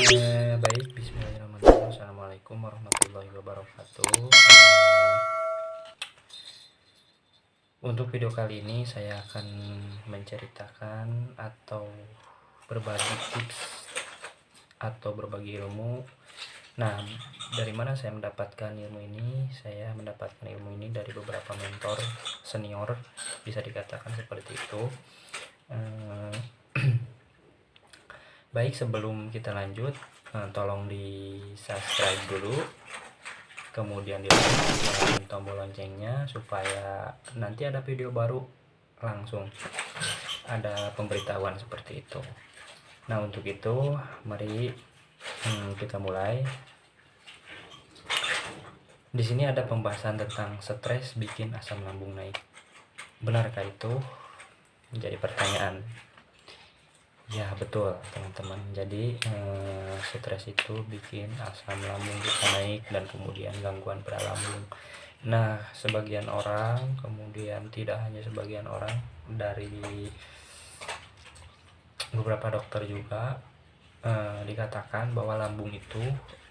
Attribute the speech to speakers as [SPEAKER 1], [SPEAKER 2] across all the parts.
[SPEAKER 1] Baik, bismillahirrahmanirrahim. Assalamualaikum warahmatullahi wabarakatuh. Untuk video kali ini saya akan menceritakan atau berbagi tips atau berbagi ilmu. Nah, dari mana saya mendapatkan ilmu ini? Saya mendapatkan ilmu ini dari beberapa mentor senior, bisa dikatakan seperti itu. Baik, sebelum kita lanjut, tolong di subscribe dulu, kemudian di like tombol loncengnya supaya nanti ada video baru langsung ada pemberitahuan seperti itu. Nah, untuk itu mari kita mulai. Di sini ada pembahasan tentang stres bikin asam lambung naik. Benarkah itu? Menjadi pertanyaan. Ya, betul teman-teman. Jadi stres itu bikin asam lambung kita naik dan kemudian gangguan pada lambung. Nah, sebagian orang, kemudian tidak hanya sebagian orang, dari beberapa dokter juga dikatakan bahwa lambung itu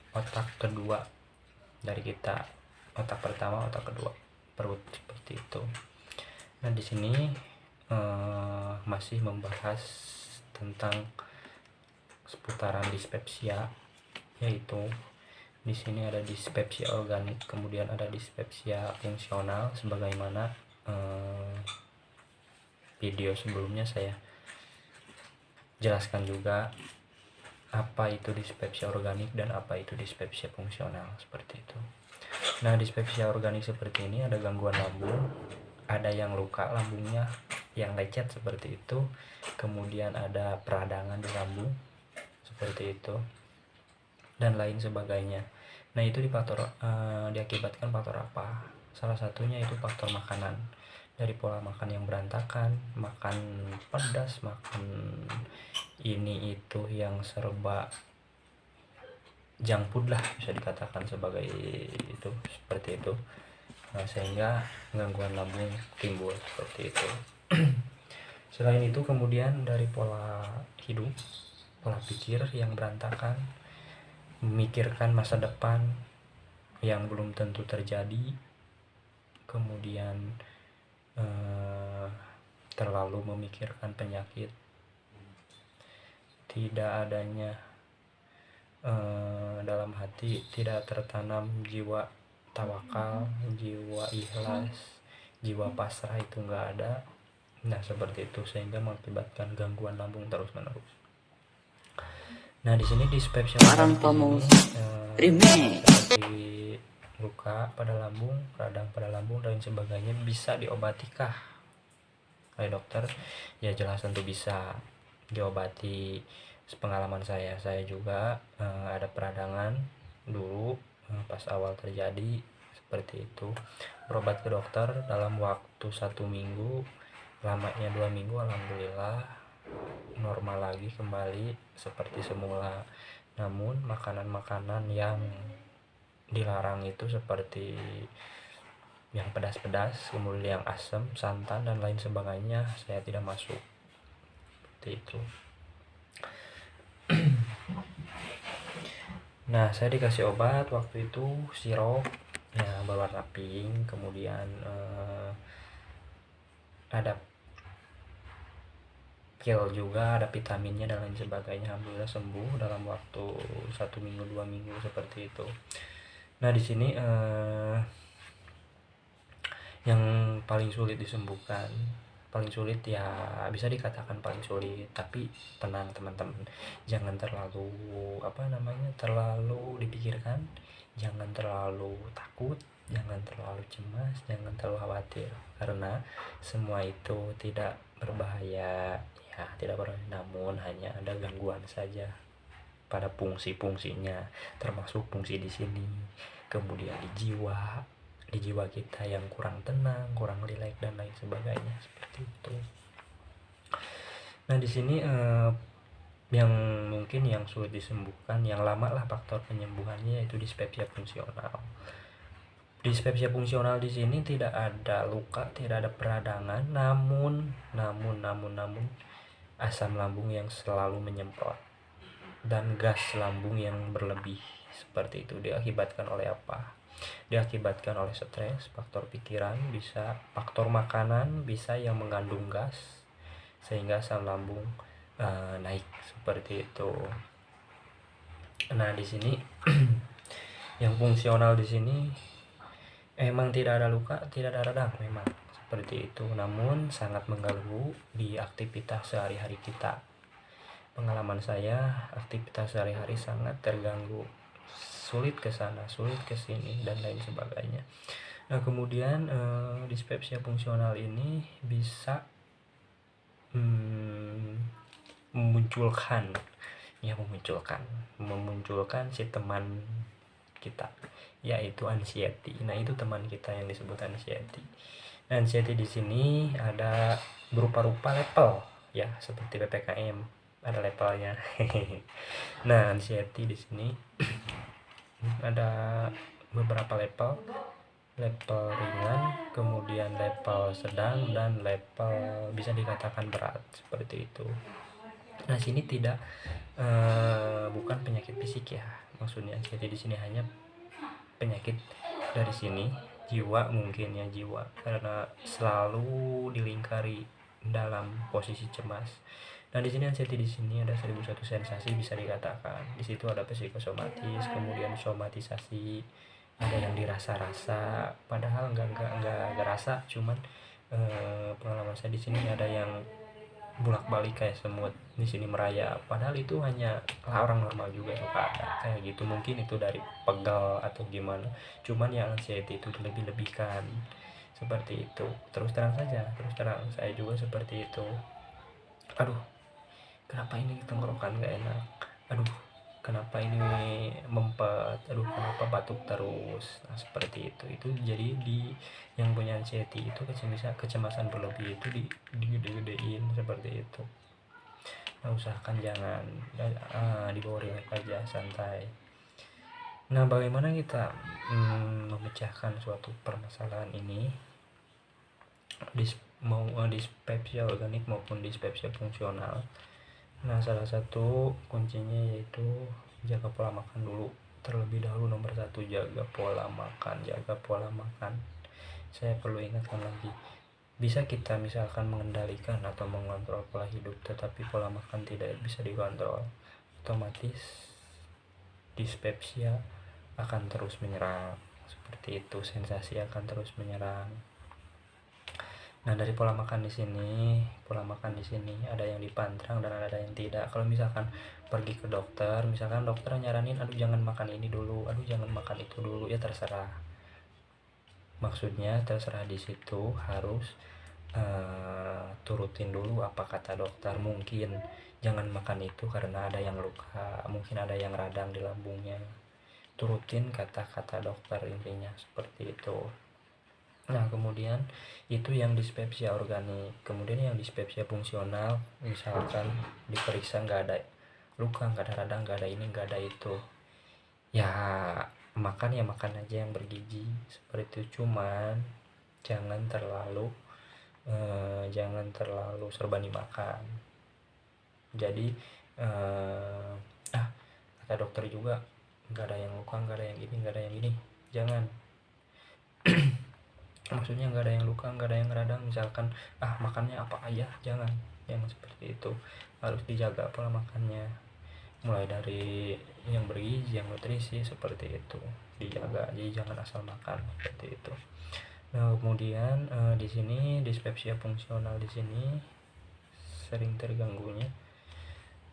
[SPEAKER 1] otak kedua dari kita. Otak pertama, otak kedua, perut, seperti itu. Nah, di sini masih membahas tentang seputaran dispepsia, yaitu di sini ada dispepsia organik, kemudian ada dispepsia fungsional. Sebagaimana video sebelumnya saya jelaskan juga apa itu dispepsia organik dan apa itu dispepsia fungsional, seperti itu. Nah, dispepsia organik seperti ini ada gangguan lambung, ada yang luka lambungnya yang lecet seperti itu, kemudian ada peradangan di lambung seperti itu, dan lain sebagainya. Nah, itu diakibatkan faktor apa? Salah satunya itu faktor makanan. Dari pola makan yang berantakan, makan pedas, makan ini itu yang serba junk food lah, bisa dikatakan sebagai itu, seperti itu. Nah, sehingga gangguan lambung timbul seperti itu. Selain itu, kemudian dari pola hidup, pola pikir yang berantakan, memikirkan masa depan yang belum tentu terjadi, kemudian terlalu memikirkan penyakit, tidak adanya dalam hati, tidak tertanam jiwa tawakal, jiwa ikhlas, jiwa pasrah, itu enggak ada. Nah, seperti itu, sehingga mengakibatkan gangguan lambung terus menerus. Nah, di sini dispepsia seperti luka pada lambung, radang pada lambung dan sebagainya, bisa diobatikah oleh dokter? Ya, jelas tentu bisa diobati. Sepengalaman saya juga ada peradangan dulu pas awal terjadi seperti itu, berobat ke dokter dalam waktu 1 minggu, lamanya 2 minggu, alhamdulillah normal lagi, kembali seperti semula. Namun makanan-makanan yang dilarang itu seperti yang pedas-pedas, kemudian yang asam, santan dan lain sebagainya, saya tidak masuk seperti itu. Nah, saya dikasih obat waktu itu, sirup ya berwarna pink, kemudian ada pil juga, ada vitaminnya dan lain sebagainya. Alhamdulillah sembuh dalam waktu 1 minggu 2 minggu, seperti itu. Nah, di sini yang paling sulit disembuhkan, paling sulit ya bisa dikatakan paling sulit, tapi tenang teman-teman, jangan terlalu terlalu dipikirkan, jangan terlalu takut, jangan terlalu cemas, jangan terlalu khawatir, karena semua itu tidak berbahaya, ya tidak berbahaya, namun hanya ada gangguan saja pada fungsi-fungsinya, termasuk fungsi di sini, kemudian di jiwa kita yang kurang tenang, kurang rileks dan lain sebagainya, seperti itu. Nah, di sini yang mungkin yang sulit disembuhkan, yang lama lah faktor penyembuhannya, yaitu dispepsia fungsional. Dispepsia fungsional di sini tidak ada luka, tidak ada peradangan, namun asam lambung yang selalu menyemprot. dan gas lambung yang berlebih. Seperti itu diakibatkan oleh apa? Diakibatkan oleh stres, faktor pikiran, bisa faktor makanan, bisa yang mengandung gas sehingga asam lambung naik seperti itu. Nah, di sini yang fungsional di sini emang tidak ada luka, tidak ada radang memang seperti itu, namun sangat mengganggu di aktivitas sehari-hari kita. Pengalaman saya, aktivitas sehari-hari sangat terganggu, sulit ke sana, sulit ke sini dan lain sebagainya. Nah, kemudian dispepsia fungsional ini bisa memunculkan si teman kita, yaitu anxiety. Nah, itu teman kita yang disebut anxiety. Nah, anxiety di sini ada berupa-rupa level ya, seperti PPKM ada levelnya. Nah, anxiety di sini ada beberapa level ringan, kemudian level sedang, dan level bisa dikatakan berat seperti itu. Nah, sini tidak bukan penyakit fisik ya, maksudnya anxiety di sini hanya penyakit dari sini jiwa, mungkin ya jiwa, karena selalu dilingkari dalam posisi cemas. Nah, di sini anxiety di sini ada 1001 sensasi bisa dikatakan. Di situ ada psikosomatis, kemudian somatisasi, ada yang dirasa-rasa, padahal nggak rasa, cuman pengalaman saya di sini ada yang bolak-balik kayak semut di sini merayap, padahal itu hanya orang normal juga suka ada kayak gitu, mungkin itu dari pegal atau gimana, cuman yang anxiety itu lebih-lebihkan seperti itu. Terus terang saya juga seperti itu. Aduh, kenapa ini tenggorokan gak enak, aduh kenapa ini mempet, aduh kenapa batuk terus. Nah, seperti itu jadi di yang punya anxiety itu kecemasan berlebih itu digede-gedein seperti itu. Nah, usahakan jangan, dibawa relax aja, santai. Nah, bagaimana kita memecahkan suatu permasalahan ini, dispepsia organik maupun dispepsia fungsional? Nah, salah satu kuncinya yaitu jaga pola makan dulu. Terlebih dahulu nomor 1, jaga pola makan. Saya perlu ingatkan lagi, bisa kita misalkan mengendalikan atau mengontrol pola hidup, tetapi pola makan tidak bisa dikontrol, otomatis dispepsia akan terus menyerang. Seperti itu, sensasi akan terus menyerang. Nah, dari pola makan di sini ada yang dipantrang dan ada yang tidak. Kalau misalkan pergi ke dokter, misalkan dokter nyaranin aduh jangan makan ini dulu, aduh jangan makan itu dulu, ya terserah. Maksudnya terserah, di situ harus turutin dulu apa kata dokter. Mungkin jangan makan itu karena ada yang luka, mungkin ada yang radang di lambungnya. Turutin kata-kata dokter, intinya seperti itu. Nah, kemudian itu yang dispepsia organik. Kemudian yang dispepsia fungsional, misalkan diperiksa nggak ada luka, nggak ada radang, nggak ada ini, nggak ada itu, ya makan aja yang bergizi seperti itu. Cuman jangan terlalu serba dimakan. Jadi kata dokter juga nggak ada yang luka, nggak ada yang ini, nggak ada yang ini, jangan. Maksudnya nggak ada yang luka, nggak ada yang radang, misalkan makannya apa aja, jangan seperti itu. Harus dijaga pola makannya, mulai dari yang bergizi, yang nutrisi, seperti itu dijaga. Jadi jangan asal makan seperti itu. Nah, kemudian di sini dispepsia fungsional di sini sering terganggunya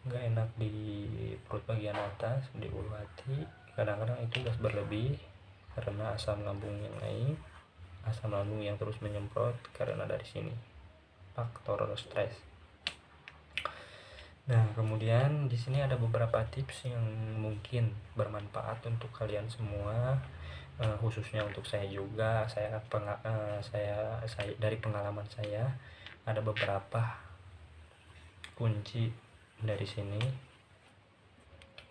[SPEAKER 1] nggak enak di perut bagian atas, di ulu hati. Kadang-kadang itu gas berlebih karena asam lambung yang naik, asam lambung yang terus menyemprot karena dari sini faktor stres. Nah, kemudian di sini ada beberapa tips yang mungkin bermanfaat untuk kalian semua, khususnya untuk saya juga. Saya dari pengalaman saya ada beberapa kunci dari sini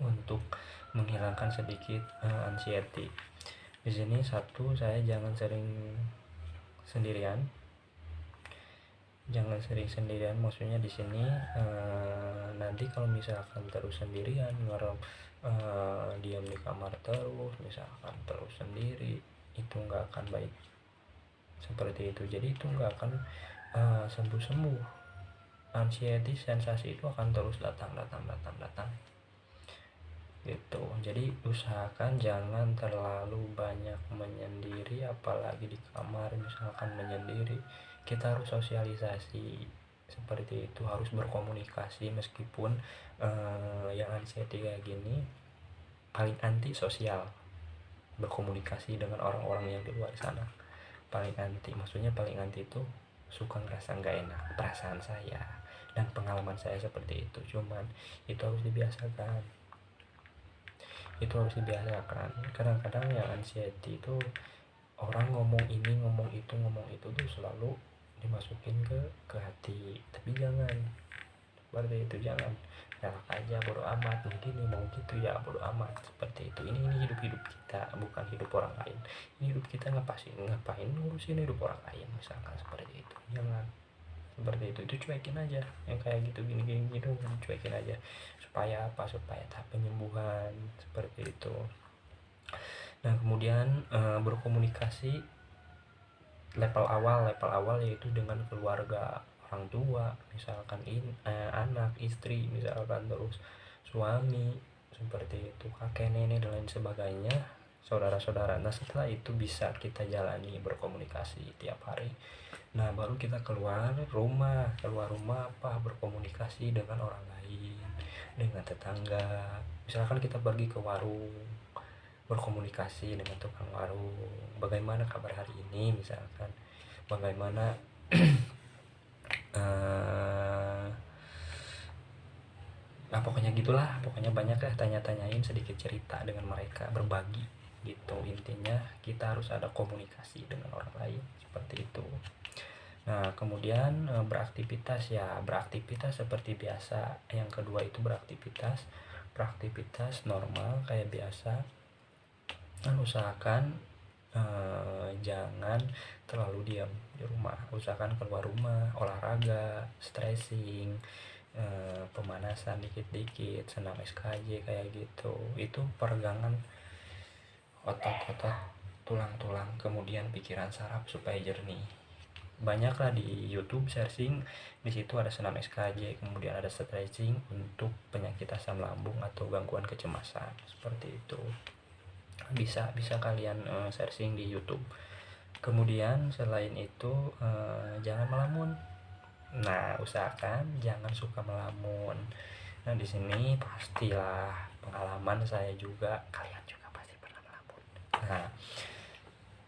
[SPEAKER 1] untuk menghilangkan sedikit anxiety. Di sini 1, saya jangan sering sendirian. jangan sering sendirian. Maksudnya di sini nanti kalau misalkan terus sendirian diam di kamar terus, misalkan terus sendiri, itu nggak akan baik seperti itu. Jadi itu nggak akan sembuh-sembuh. Anxiety, sensasi itu akan terus datang gitu. Jadi usahakan jangan terlalu banyak menyendiri, apalagi di kamar misalkan menyendiri. Kita harus sosialisasi seperti itu, harus berkomunikasi. Meskipun yang anxiety kayak gini paling anti sosial, berkomunikasi dengan orang-orang yang di luar sana paling anti. Maksudnya paling anti itu suka ngerasa nggak enak, perasaan saya dan pengalaman saya seperti itu. Cuman itu harus dibiasakan, kadang-kadang yang anxiety itu orang ngomong ini ngomong itu tuh selalu dimasukin ke hati. Tapi jangan seperti itu, jangan galak aja, bodo amat, mungkin mau gitu ya, bodo amat seperti itu. Ini hidup kita, bukan hidup orang lain. Ini hidup kita, ngapain ngurusin hidup orang lain, misalkan seperti itu. Jangan seperti itu cuekin aja yang kayak gitu, gini gitu, cuekin aja. Supaya tahap penyembuhan seperti itu. Nah kemudian berkomunikasi level awal yaitu dengan keluarga, orang tua, misalkan anak, istri, misalkan terus suami, seperti itu, kakek nenek dan lain sebagainya, saudara-saudara. Nah setelah itu bisa kita jalani berkomunikasi tiap hari. Nah baru kita keluar rumah berkomunikasi dengan orang lain, dengan tetangga. Misalkan kita pergi ke warung, berkomunikasi dengan tukang warung, bagaimana kabar hari ini, misalkan bagaimana pokoknya gitulah, pokoknya banyak lah, tanya-tanyain, sedikit cerita dengan mereka, berbagi gitu. Intinya kita harus ada komunikasi dengan orang lain seperti itu. Nah kemudian beraktivitas seperti biasa. Yang kedua itu beraktivitas normal kayak biasa. Dan usahakan jangan terlalu diam di rumah, usahakan keluar rumah, olahraga, stretching, pemanasan dikit-dikit, senam SKJ kayak gitu. Itu peregangan otot-otot, tulang-tulang, kemudian pikiran saraf supaya jernih. Banyaklah di YouTube searching, di situ ada senam SKJ, kemudian ada stretching untuk penyakit asam lambung atau gangguan kecemasan seperti itu. Bisa kalian searching di YouTube. Kemudian selain itu jangan melamun. Nah usahakan jangan suka melamun. Nah di sini pastilah pengalaman saya juga, kalian juga pasti pernah melamun. Nah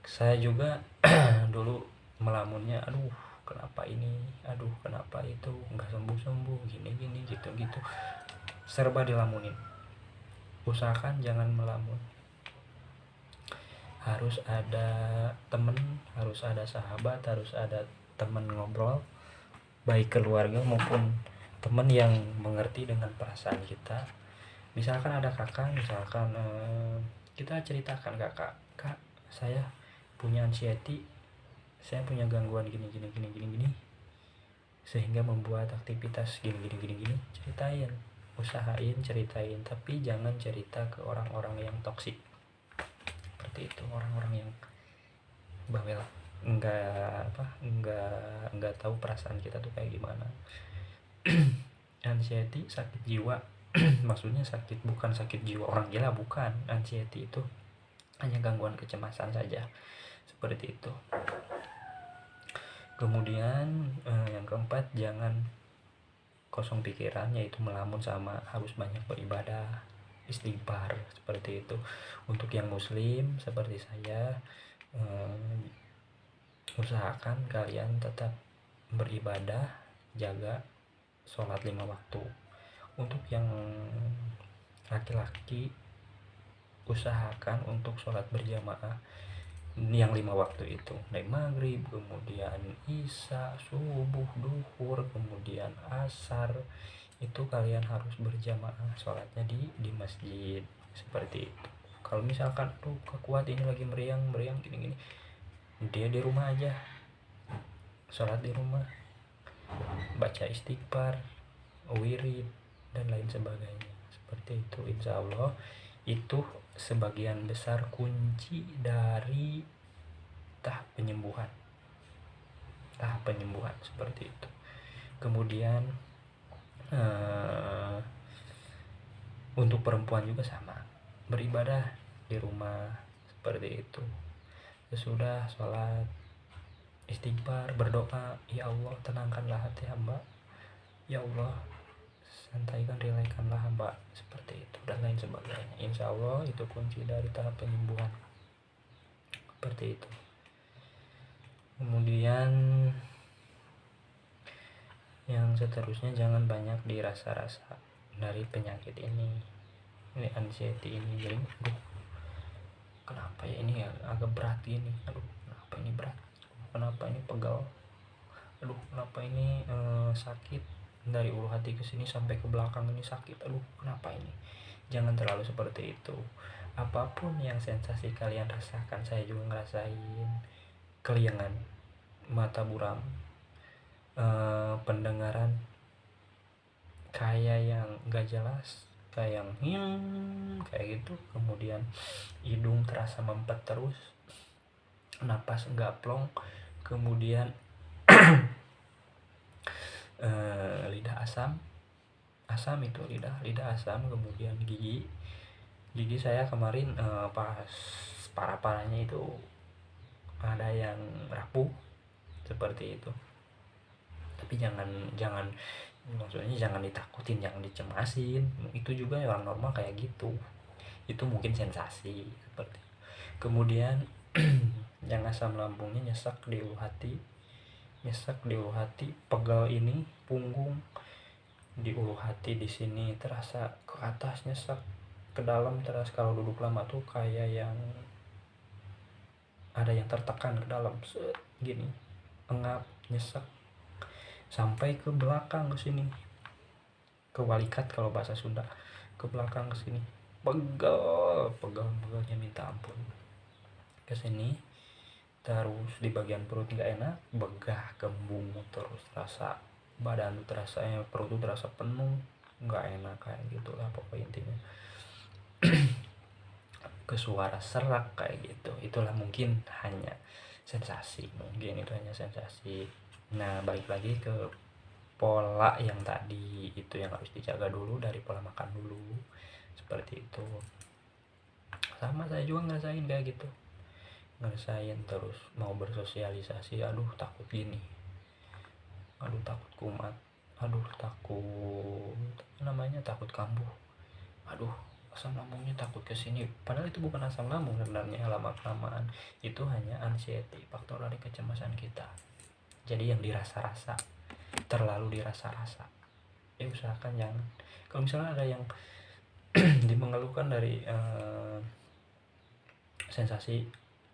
[SPEAKER 1] saya juga dulu melamunnya, aduh kenapa ini, aduh kenapa itu, nggak sembuh gini gitu serba dilamunin. Usahakan jangan melamun, harus ada temen, harus ada sahabat, harus ada teman ngobrol, baik keluarga maupun teman yang mengerti dengan perasaan kita. Misalkan ada kakak, misalkan kita ceritakan, kak saya punya anxiety, saya punya gangguan gini sehingga membuat aktivitas gini, ceritain, tapi jangan cerita ke orang-orang yang toksik seperti itu, orang-orang yang bawel, nggak tahu perasaan kita tuh kayak gimana. Anxiety sakit jiwa maksudnya bukan sakit jiwa orang gila, bukan. Anxiety itu hanya gangguan kecemasan saja seperti itu. Kemudian yang keempat, jangan kosong pikiran, yaitu melamun, sama harus banyak beribadah, istighfar seperti itu. Untuk yang muslim seperti saya, usahakan kalian tetap beribadah, jaga sholat 5 waktu. Untuk yang laki-laki, usahakan untuk sholat berjamaah yang 5 waktu itu, dari maghrib, kemudian isya, subuh, duhur, kemudian asar, itu kalian harus berjamaah sholatnya di masjid seperti itu. Kalau misalkan tuh kekuat ini lagi meriang gini, dia di rumah aja, sholat di rumah. baca istighfar, wirid, dan lain sebagainya. Seperti itu. Insya Allah itu sebagian besar kunci dari tahap penyembuhan seperti itu. Kemudian untuk perempuan juga sama, beribadah di rumah seperti itu. Sesudah sholat, istighfar, berdoa, ya Allah tenangkanlah hati hamba, ya Allah santaikan, rilaikanlah hamba, seperti itu, dan lain sebagainya. Insya Allah itu kunci dari tahap penyembuhan, seperti itu. Kemudian yang seterusnya, jangan banyak dirasa-rasa dari penyakit ini anxiety ini. Jadi kenapa ya ini ya agak berat ini, kenapa ini berat, kenapa ini pegal, kenapa ini sakit, dari ulu hati ke sini sampai ke belakang ini sakit, kenapa ini. Jangan terlalu seperti itu. Apapun yang sensasi kalian rasakan, saya juga ngerasain keliengan, mata buram, pendengaran kayak yang gak jelas, kayak yang kayak gitu. Kemudian hidung terasa mempet terus, napas enggak plong. Kemudian lidah asam itu lidah asam. Kemudian gigi saya kemarin pas parah-parahnya itu ada yang rapuh seperti itu. Tapi jangan maksudnya jangan ditakutin, jangan dicemasin, itu juga orang normal kayak gitu, itu mungkin sensasi seperti itu. Kemudian yang asam lambungnya nyesek di ulu hati, pegal ini punggung, di ulu hati di sini terasa ke atas nyesek, ke dalam terasa, kalau duduk lama tuh kayak yang ada yang tertekan ke dalam gini, engap, nyesek, sampai ke belakang ke sini, ke walikat kalau bahasa Sunda, ke belakang ke sini, pegalnya minta ampun ke sini. Terus di bagian perut nggak enak, begah, kembung, terus rasa badan tuh terasa, perut tuh terasa penuh, nggak enak kayak gitulah pokoknya intinya. Ke suara serak kayak gitu. Itulah mungkin hanya sensasi, Nah, balik lagi ke pola yang tadi itu, yang harus dijaga dulu dari pola makan dulu, seperti itu. Sama saya juga ngerasain kayak gitu, terus mau bersosialisasi, takut gini, takut kumat, takut kambuh, asam lambungnya takut kesini. Padahal itu bukan asam lambung sebenarnya, lama-kelamaan itu hanya anxiety, faktor dari kecemasan kita. Jadi yang dirasa-rasa, terlalu dirasa-rasa, usahakan jangan. Kalau misalnya ada yang mengeluhkan dari sensasi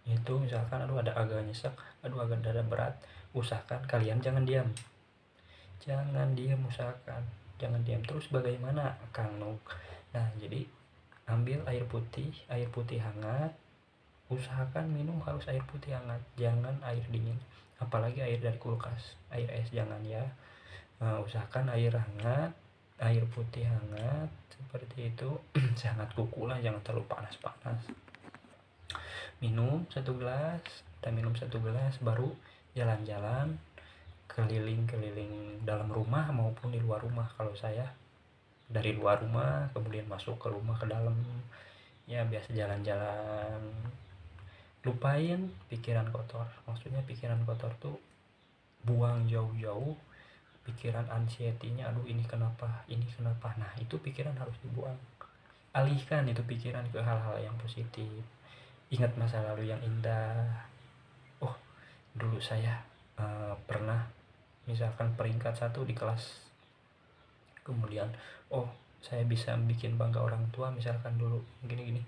[SPEAKER 1] itu, misalkan ada agak nyesek, agak dada berat, usahakan kalian jangan diam, usahakan jangan diam. Terus bagaimana Kang Nuk? Nah, jadi ambil air putih hangat, usahakan minum harus air putih hangat, jangan air dingin, apalagi air dari kulkas, air es jangan ya. Usahakan air hangat, air putih hangat seperti itu. Sangat kuku lah, jangan terlalu panas. Minum 1 gelas, baru jalan-jalan keliling dalam rumah maupun di luar rumah. Kalau saya dari luar rumah kemudian masuk ke rumah, ke dalam ya, biasa jalan-jalan, lupain pikiran kotor. Maksudnya pikiran kotor tuh buang jauh-jauh, pikiran anxiety-nya, ini kenapa. Nah, itu pikiran harus dibuang, alihkan itu pikiran ke hal-hal yang positif. Ingat masa lalu yang indah. Dulu saya pernah misalkan peringkat 1 di kelas, kemudian saya bisa bikin bangga orang tua misalkan dulu gini.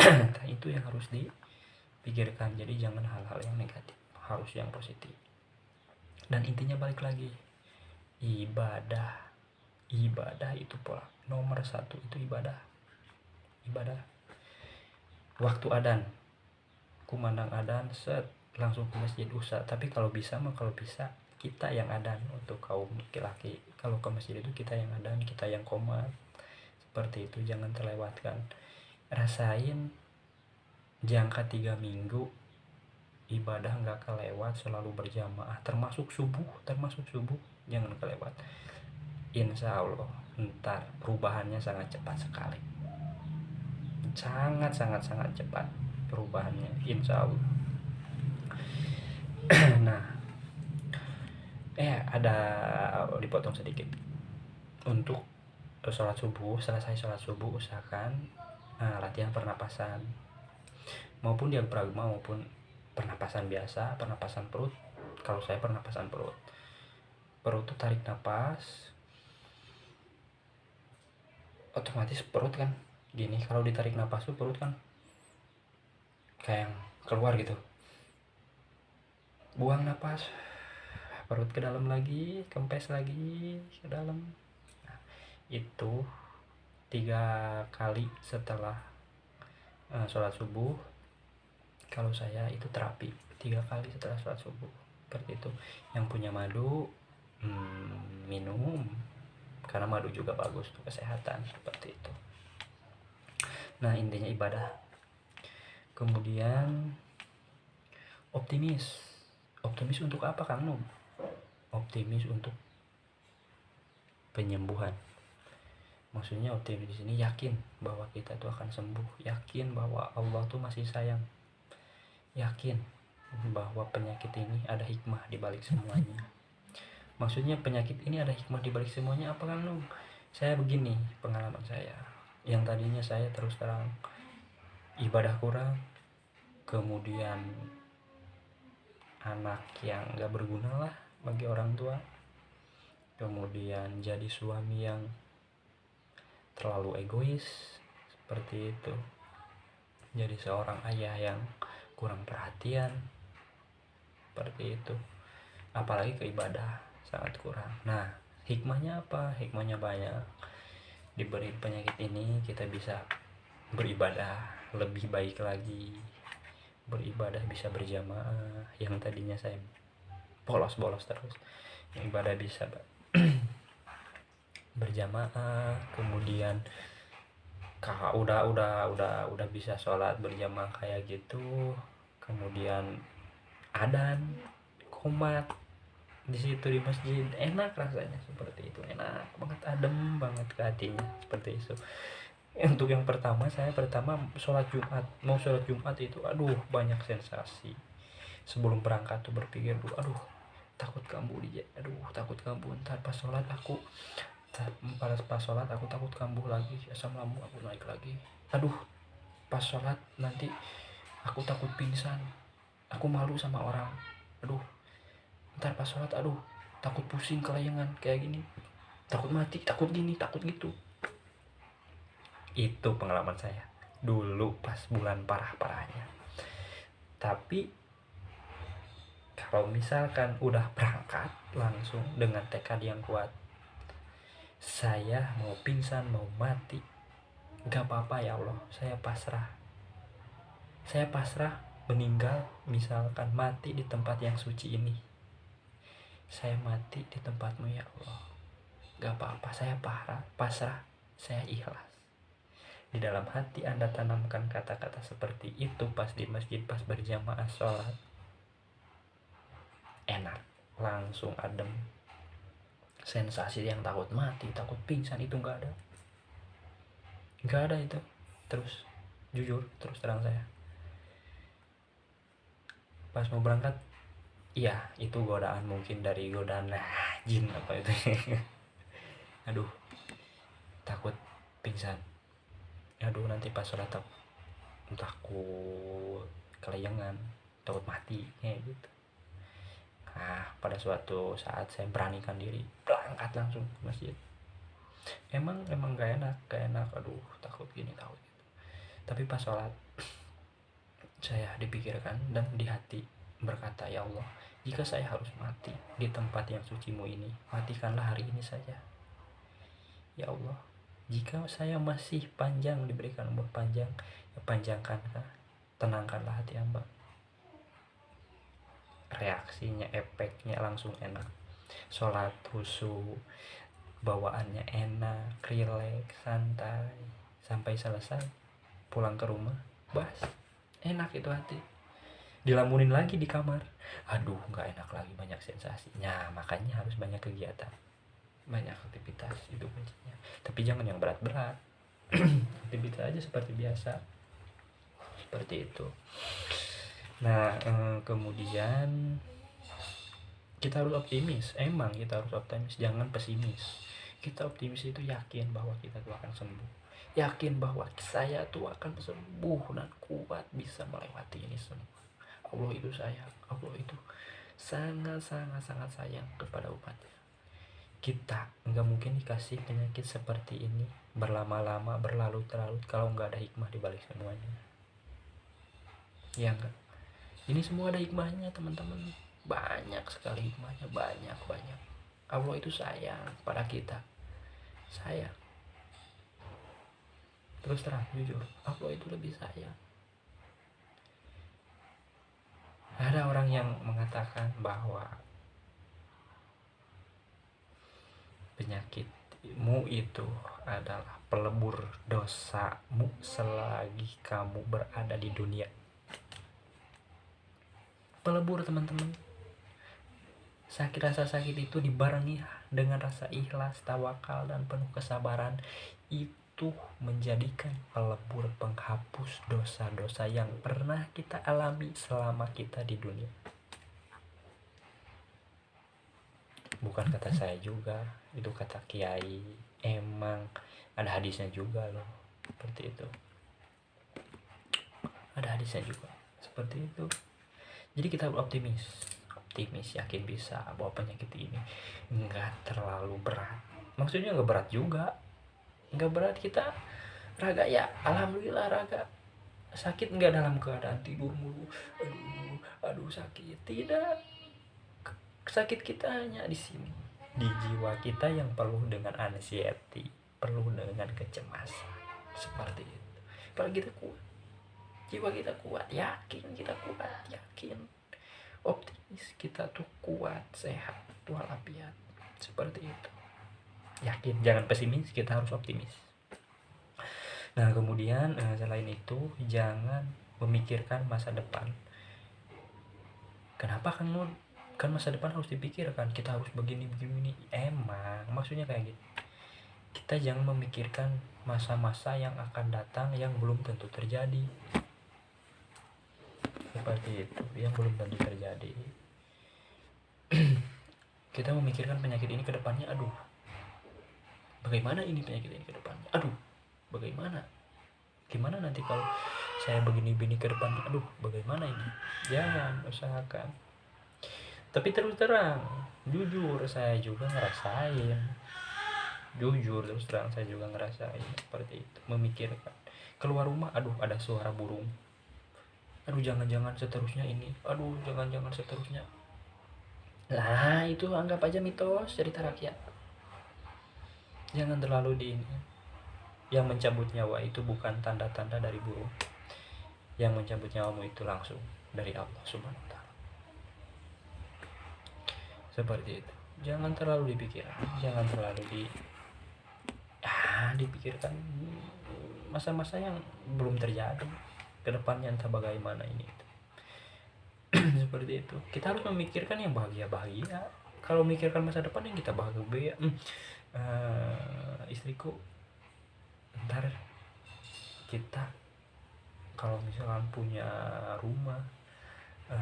[SPEAKER 1] Nah, itu yang harus dipikirkan. Jadi jangan hal-hal yang negatif, harus yang positif. Dan intinya balik lagi, ibadah itu pola nomor 1, itu ibadah. Waktu adzan, kumandang adzan, langsung ke masjid, tapi kalau bisa kita yang adan untuk kaum laki-laki. Kalau ke masjid itu kita yang adan, kita yang qomat. Seperti itu, jangan terlewatkan. Rasain jangka 3 minggu ibadah nggak kelewat, selalu berjamaah, termasuk subuh jangan kelewat. Insya Allah ntar perubahannya sangat cepat sekali, sangat cepat perubahannya, insya Allah. Nah, ada dipotong sedikit. Untuk selesai sholat subuh usahakan latihan pernapasan, maupun diafragma maupun pernapasan biasa, pernapasan perut. Kalau saya pernapasan perut tuh tarik napas, otomatis perut kan gini, kalau ditarik napas tuh perut kan kayak yang keluar gitu. Buang napas, perut ke dalam lagi, kempes lagi ke dalam. Nah, itu 3 kali setelah sholat subuh. Kalau saya itu terapi 3 kali setelah sholat subuh, seperti itu. Yang punya madu minum, karena madu juga bagus untuk kesehatan, seperti itu. Nah, intinya ibadah. Kemudian optimis untuk apa, Kang Nub? Optimis untuk penyembuhan. Maksudnya optimis di sini yakin bahwa kita itu akan sembuh, yakin bahwa Allah tuh masih sayang, yakin bahwa penyakit ini ada hikmah di balik semuanya. Maksudnya penyakit ini ada hikmah di balik semuanya apa, Kang Nub? Saya begini, pengalaman saya, yang tadinya saya terus terang ibadah kurang, kemudian anak yang gak berguna lah bagi orang tua, kemudian jadi suami yang terlalu egois, seperti itu, jadi seorang ayah yang kurang perhatian, seperti itu, apalagi ke ibadah sangat kurang. Nah, hikmahnya apa? Hikmahnya banyak. Diberi penyakit ini kita bisa beribadah lebih baik lagi, beribadah bisa berjamaah. Yang tadinya saya bolos terus, yang ibadah bisa berjamaah. Kemudian udah bisa sholat berjamaah kayak gitu. Kemudian adan, qomat di situ di masjid, enak rasanya, seperti itu, enak banget, adem banget ke hatinya, seperti itu. Untuk yang pertama, saya sholat Jumat itu banyak sensasi. Sebelum berangkat tuh berpikir dulu, takut kambuh ntar pas sholat aku takut kambuh lagi, asam lambung aku naik lagi, pas sholat nanti aku takut pingsan, aku malu sama orang, ntar pas sholat takut pusing kelayangan kayak gini, takut mati, takut gini, takut gitu. Itu pengalaman saya dulu pas bulan parah-parahnya. Tapi kalau misalkan udah berangkat langsung dengan tekad yang kuat, saya mau pingsan mau mati gak apa-apa, ya Allah, saya pasrah meninggal, misalkan mati di tempat yang suci ini, saya mati di tempatmu ya Allah, gak apa-apa, saya pasrah, saya ikhlas. Di dalam hati Anda tanamkan kata-kata seperti itu pas di masjid, pas berjamaah sholat, enak, langsung adem. Sensasi yang takut mati, takut pingsan itu gak ada itu. Terus jujur, terus terang saya pas mau berangkat, iya itu godaan, mungkin dari godaan jin apa itu. Takut pingsan, nanti pas sholat takut kelayangan, takut mati kayak gitu. Pada suatu saat saya beranikan diri berangkat langsung ke masjid. Emang gak enak, takut gini, takut gitu. Tapi pas sholat saya dipikirkan dan di hati berkata, ya Allah, jika saya harus mati di tempat yang sucimu ini, matikanlah hari ini saja. Ya Allah, jika saya masih panjang, diberikan umur panjang, ya panjangkanlah, tenangkanlah hati hamba. reaksinya, efeknya langsung enak. Sholat khusyuk, bawaannya enak, rileks, santai, sampai selesai pulang ke rumah bas enak itu hati. Dilamunin lagi di kamar, aduh nggak enak lagi, banyak sensasinya. Makanya harus banyak kegiatan, banyak aktivitas, itu kuncinya. Tapi jangan yang berat-berat. Aktivitas aja seperti biasa, seperti itu. Nah kemudian kita harus optimis. Emang kita harus optimis, jangan pesimis. Kita optimis itu yakin bahwa kita tuh akan sembuh, yakin bahwa saya tuh akan sembuh dan kuat bisa melewati ini semua. Allah itu sayang, Allah itu sangat sayang kepada umatnya. Kita nggak mungkin dikasih penyakit seperti ini berlama-lama, berlarut-larut kalau nggak ada hikmah di balik semuanya. Ya enggak? Ini semua ada hikmahnya teman-teman, banyak sekali hikmahnya, banyak. Allah itu sayang pada kita, sayang. Terus terang jujur, Allah itu lebih sayang. Ada orang yang mengatakan bahwa penyakitmu itu adalah pelebur dosamu selagi kamu berada di dunia. Pelebur teman-teman. Rasa sakit itu dibarengi dengan rasa ikhlas, tawakal, dan penuh kesabaran. Itu menjadikan pelebur, penghapus dosa-dosa yang pernah kita alami selama kita di dunia. Bukan kata saya juga, itu kata kiai. Emang ada hadisnya juga loh, seperti itu. Ada hadisnya juga seperti itu. Jadi kita optimis, yakin bisa bahwa penyakit ini nggak terlalu berat. Maksudnya nggak berat juga, nggak berat. Kita raga ya alhamdulillah, raga sakit nggak dalam keadaan tidur mulu, aduh sakit. Tidak, sakit kita hanya di sini, di jiwa kita yang penuh dengan anxiety, penuh dengan kecemasan, seperti itu. Kalau kita kuat, jiwa kita kuat, yakin kita kuat, yakin, optimis, kita tuh kuat, sehat, walafiat, seperti itu. Yakin, jangan pesimis, kita harus optimis. Nah kemudian selain itu, jangan memikirkan masa depan. Kenapa kan masa depan harus dipikirkan, kita harus begini. Emang maksudnya kayak gitu. Kita jangan memikirkan masa-masa yang akan datang yang belum tentu terjadi, seperti itu, yang belum tentu terjadi. Kita memikirkan penyakit ini ke depannya, aduh bagaimana ini penyakit ini ke depannya, aduh bagaimana, gimana nanti kalau saya begini ke depannya, aduh bagaimana ini. Jangan, usahakan. Tapi terus terang, jujur saya juga ngerasain, seperti itu. Memikirkan keluar rumah, aduh ada suara burung, aduh jangan-jangan seterusnya ini, aduh jangan-jangan seterusnya. Lah itu anggap aja mitos, cerita rakyat. Jangan terlalu di ini. Yang mencabut nyawa itu bukan tanda-tanda dari burung. Yang mencabut nyawamu itu langsung dari Allah Subhanahu wa Ta'ala. Seperti itu. Jangan terlalu dipikirkan, jangan terlalu dipikirkan masa-masa yang belum terjadi, kedepannya entah bagaimana ini itu. Seperti itu. Kita harus memikirkan yang bahagia. Kalau memikirkan masa depan yang kita bahagia, istriku ntar kita kalau misalkan punya rumah,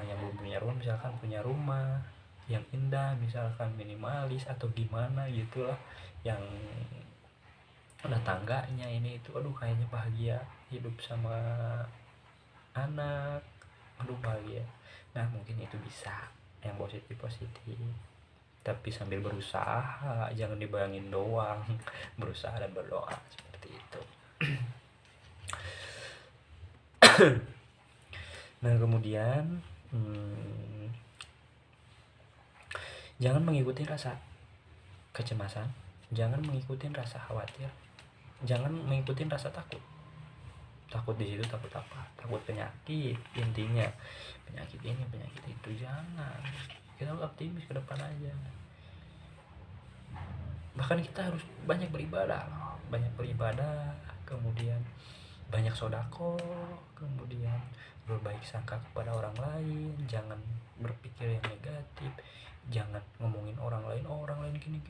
[SPEAKER 1] yang belum punya rumah misalkan punya rumah yang indah, misalkan minimalis atau gimana gitulah, yang ada tangganya ini itu, aduh kayaknya bahagia hidup sama anak, aduh bahagia. Nah mungkin itu bisa yang positif, tapi sambil berusaha, jangan dibayangin doang. Berusaha dan berdoa, seperti itu. Nah kemudian jangan mengikuti rasa kecemasan, jangan mengikuti rasa khawatir, jangan mengikuti rasa takut. Takut di situ takut apa? Takut penyakit, intinya penyakit ini penyakit itu. Jangan, kita harus optimis ke depan aja. Bahkan kita harus banyak beribadah, kemudian banyak sodako, kemudian berbaik sangka kepada orang lain, jangan berpikir yang negatif, jangan ngomongin orang lain, gini,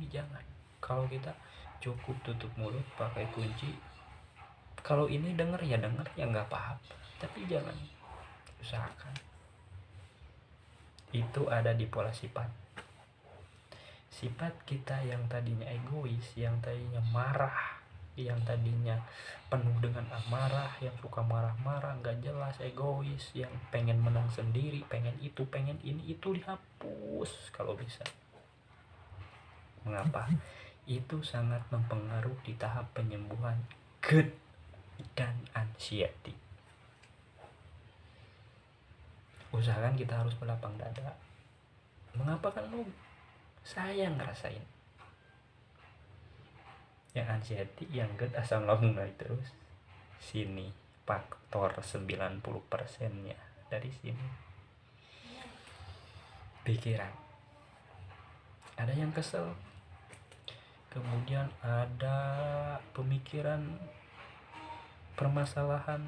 [SPEAKER 1] jangan. Kalau kita cukup tutup mulut pakai kunci, kalau ini denger ya nggak apa-apa, tapi jangan, usahakan. Itu ada di pola sifat kita yang tadinya egois, yang tadinya marah, yang tadinya penuh dengan amarah, yang suka marah-marah nggak jelas, egois, yang pengen menang sendiri, pengen itu pengen ini, itu dihapus kalau bisa. Mengapa? Itu sangat mempengaruhi di tahap penyembuhan GERD dan anxiety. Usahakan kita harus berlapang dada. Mengapa? Kan saya ngerasain yang anxiety, yang GERD, asam lambung naik terus. Sini faktor 90% nya dari sini. Pikiran, ada yang kesel, kemudian ada pemikiran permasalahan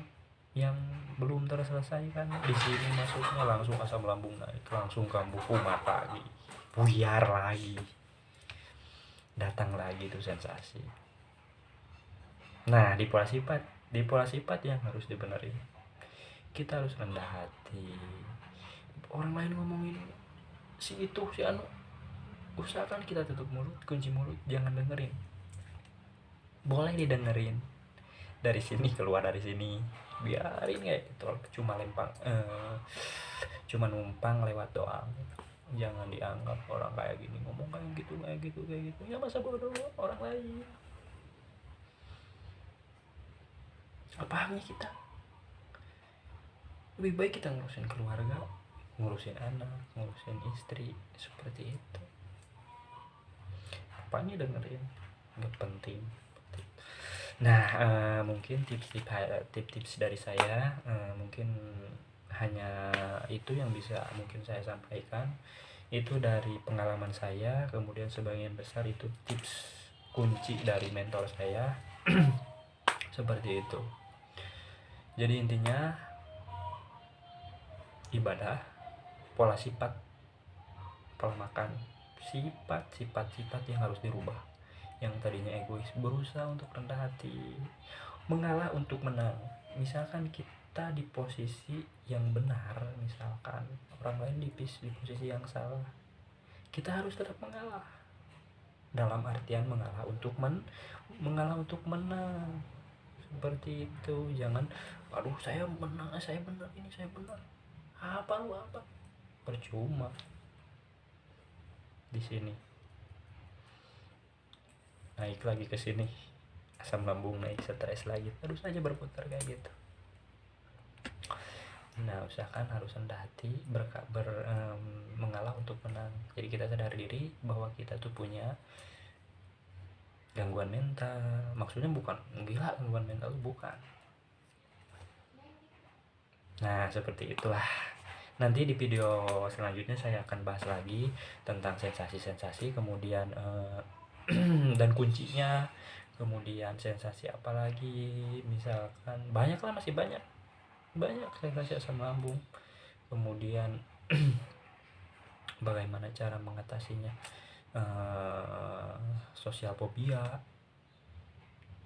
[SPEAKER 1] yang belum terselesaikan, di sini masuknya langsung asam lambung naik, langsung kambuh kumat lagi, buyar lagi, datang lagi tuh sensasi. Nah, di pola sifat yang harus dibenerin, kita harus rendah hati. Orang lain ngomongin si itu si anu, usahakan kita tutup mulut, kunci mulut, jangan dengerin. Boleh didengerin dari sini, keluar dari sini, biarin kayak gitu, cuma numpang lewat doang. Jangan dianggap orang kayak gini ngomong kayak gitu ya, masa bodoh orang lain. Apanya kita? Lebih baik kita ngurusin keluarga, ngurusin anak, ngurusin istri, seperti itu. Apanya dengerin, nggak penting. Nah, mungkin tips dari saya, mungkin hanya itu yang bisa mungkin saya sampaikan. Itu dari pengalaman saya, kemudian sebagian besar itu tips kunci dari mentor saya. Seperti itu. Jadi intinya ibadah, pola sifat, pola makan, sifat yang harus dirubah. Yang tadinya egois berusaha untuk rendah hati, mengalah untuk menang. Misalkan kita di posisi yang benar, misalkan orang lain di posisi yang salah, kita harus tetap mengalah. Dalam artian mengalah untuk menang. Seperti itu. Jangan aduh saya menang, saya benar, ini saya benar. Apa percuma di sini. Naik lagi ke sini, asam lambung naik, stres lagi, terus aja berputar kayak gitu. Nah, usahakan harus rendah hati, mengalah untuk menang. Jadi kita sadar diri bahwa kita tuh punya gangguan mental. Maksudnya bukan gila, gangguan mental bukan. Nah, seperti itulah. Nanti di video selanjutnya saya akan bahas lagi tentang sensasi-sensasi, kemudian dan kuncinya, kemudian sensasi apa lagi, misalkan masih banyak sensasi asam lambung, kemudian bagaimana cara mengatasinya, sosial fobia,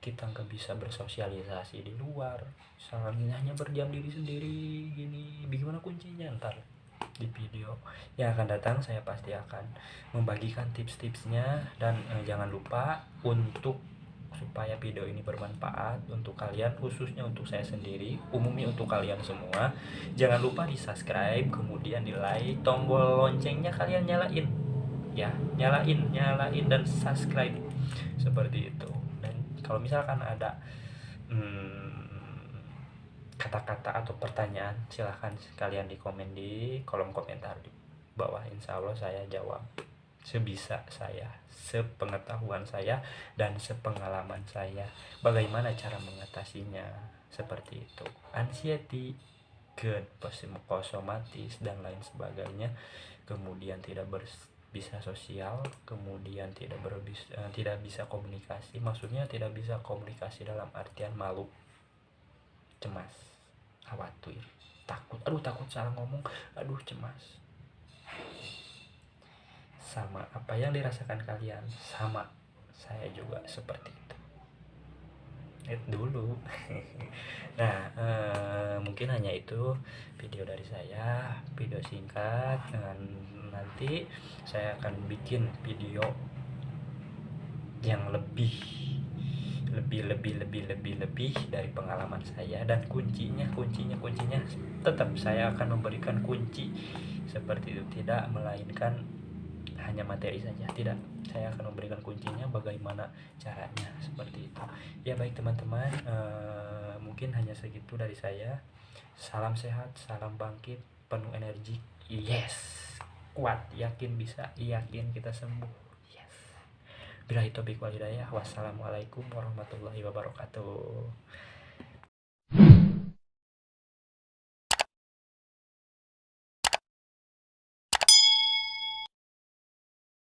[SPEAKER 1] kita nggak bisa bersosialisasi di luar, misalnya hanya berdiam diri sendiri gini, bagaimana kuncinya? Ntar di video yang akan datang saya pasti akan membagikan tips-tipsnya. Dan jangan lupa untuk supaya video ini bermanfaat untuk kalian, khususnya untuk saya sendiri, umumnya untuk kalian semua, jangan lupa di subscribe, kemudian di like, tombol loncengnya kalian nyalain ya, nyalain dan subscribe, seperti itu. Dan kalau misalkan ada kata-kata atau pertanyaan, silahkan kalian di komen di kolom komentar di bawah. Insya Allah saya jawab sebisa saya, sepengetahuan saya dan sepengalaman saya, bagaimana cara mengatasinya. seperti itu. Anxiety, GERD, psikosomatis dan lain sebagainya, kemudian tidak bisa sosial, kemudian tidak bisa komunikasi. Maksudnya tidak bisa komunikasi dalam artian malu, cemas, khawatir, takut, takut salah ngomong, cemas. Sama apa yang dirasakan kalian, sama saya juga seperti itu dulu. Nah, mungkin hanya itu video dari saya, video singkat. Nanti saya akan bikin video yang lebih dari pengalaman saya, dan kuncinya tetap saya akan memberikan kunci seperti itu, tidak melainkan hanya materi saja, tidak, saya akan memberikan kuncinya bagaimana caranya, seperti itu ya. Baik teman-teman, mungkin hanya segitu dari saya. Salam sehat, salam bangkit, penuh energi, yes, kuat, yakin bisa, yakin kita sembuh, yes. Billahi taufiq wal hidayah. Wassalamualaikum warahmatullahi wabarakatuh.